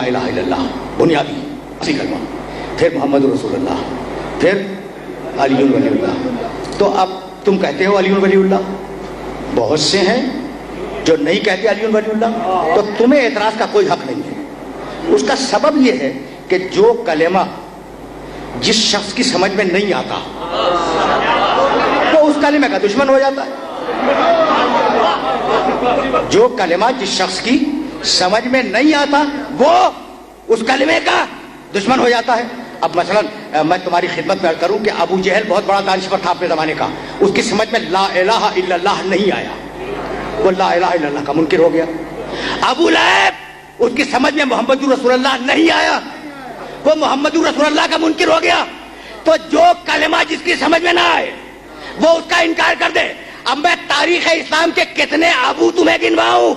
الہ الا اللہ بنیادی اسی کلمہ، پھر محمد رسول اللہ، پھر علی ولی اللہ۔ تو اب تم کہتے ہو علی ولی اللہ، بہت سے ہیں جو نہیں کہتے علی ولی اللہ، تو تمہیں اعتراض کا کوئی حق نہیں ہے۔ اس کا سبب یہ ہے کہ جو کلمہ جس شخص کی سمجھ میں نہیں آتا وہ اس کلمے کا دشمن ہو جاتا ہے۔ جو کلمہ جس شخص کی سمجھ میں نہیں آتا وہ اس کلمے کا دشمن ہو جاتا ہے۔ اب مثلا میں تمہاری خدمت میں عرض کروں کہ ابو جہل بہت بڑا دانشور تھا اپنے زمانے کا، اس کی سمجھ میں لا الہ الا اللہ نہیں آیا، وہ لا الہ الا اللہ کا منکر ہو گیا۔ ابو لہب اس کی سمجھ میں محمد رسول اللہ نہیں آیا، وہ محمد رسول اللہ کا منکر ہو گیا۔ تو جو کلمہ جس کی سمجھ میں نہ آئے وہ اس کا انکار کر دے۔ اب میں تاریخ اسلام کے کتنے ابو تمہیں گنواؤں؟